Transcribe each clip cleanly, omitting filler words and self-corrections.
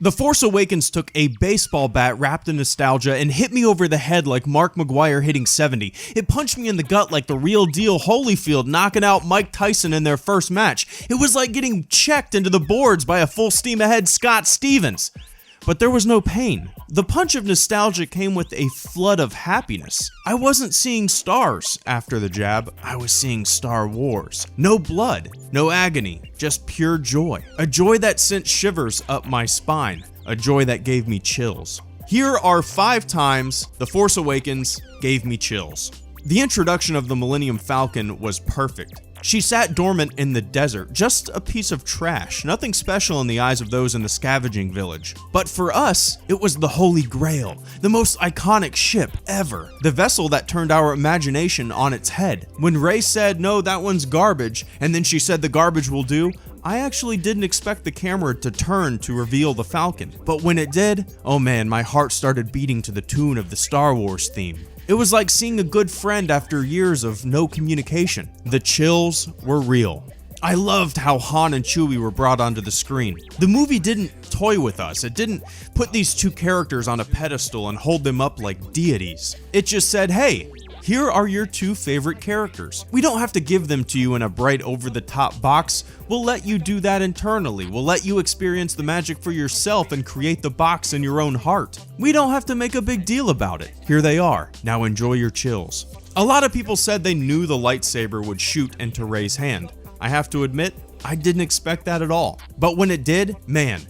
The Force Awakens took a baseball bat wrapped in nostalgia and hit me over the head like Mark McGwire hitting 70. It punched me in the gut like the real deal Holyfield knocking out Mike Tyson in their first match. It was like getting checked into the boards by a full steam ahead Scott Stevens. But there was no pain. The punch of nostalgia came with a flood of happiness. I wasn't seeing stars after the jab, I was seeing Star Wars. No blood, no agony, just pure joy. A joy that sent shivers up my spine, a joy that gave me chills. Here are 5 times The Force Awakens gave me chills. The introduction of the Millennium Falcon was perfect. She sat dormant in the desert, just a piece of trash, nothing special in the eyes of those in the scavenging village. But for us, it was the Holy Grail, the most iconic ship ever, the vessel that turned our imagination on its head. When Rey said, "No, that one's garbage," and then she said the garbage will do, I actually didn't expect the camera to turn to reveal the Falcon. But when it did, oh man, my heart started beating to the tune of the Star Wars theme. It was like seeing a good friend after years of no communication. The chills were real. I loved how Han and Chewie were brought onto the screen. The movie didn't toy with us. It didn't put these 2 characters on a pedestal and hold them up like deities. It just said, hey, here are your 2 favorite characters. We don't have to give them to you in a bright over-the-top box. We'll let you do that internally. We'll let you experience the magic for yourself and create the box in your own heart. We don't have to make a big deal about it. Here they are. Now enjoy your chills. A lot of people said they knew the lightsaber would shoot into Rey's hand. I have to admit, I didn't expect that at all. But when it did, man,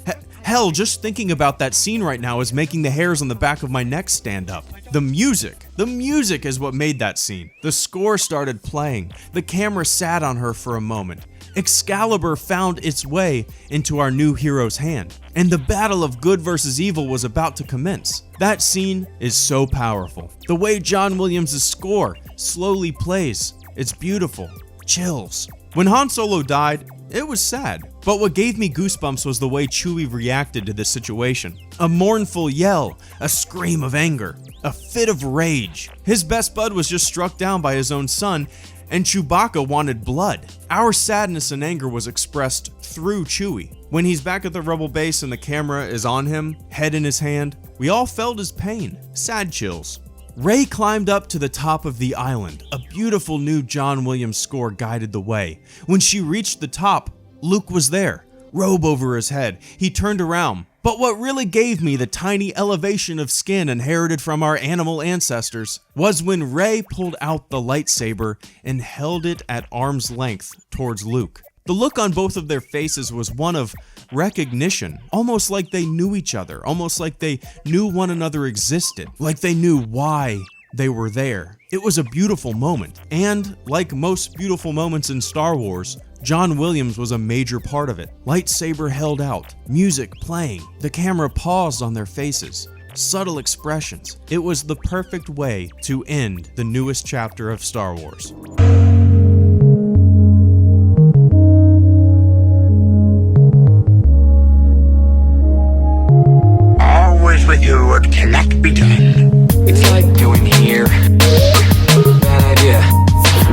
hell, just thinking about that scene right now is making the hairs on the back of my neck stand up. The music is what made that scene. The score started playing. The camera sat on her for a moment. Excalibur found its way into our new hero's hand, and the battle of good versus evil was about to commence. That scene is so powerful. The way John Williams' score slowly plays, it's beautiful. Chills. When Han Solo died, it was sad. But what gave me goosebumps was the way Chewie reacted to this situation. A mournful yell, a scream of anger, a fit of rage. His best bud was just struck down by his own son, and Chewbacca wanted blood. Our sadness and anger was expressed through Chewie. When he's back at the Rebel base and the camera is on him, head in his hand, we all felt his pain. Sad chills. Rey climbed up to the top of the island. A beautiful new John Williams score guided the way. When she reached the top, Luke was there, robe over his head. He turned around. But what really gave me the tiny elevation of skin inherited from our animal ancestors was when Rey pulled out the lightsaber and held it at arm's length towards Luke. The look on both of their faces was one of recognition, almost like they knew each other, almost like they knew one another existed, like they knew why they were there. It was a beautiful moment, and like most beautiful moments in Star Wars, John Williams was a major part of it. Lightsaber held out, music playing, the camera paused on their faces, subtle expressions. It was the perfect way to end the newest chapter of Star Wars. Always with you, what cannot be done. It's like doing here.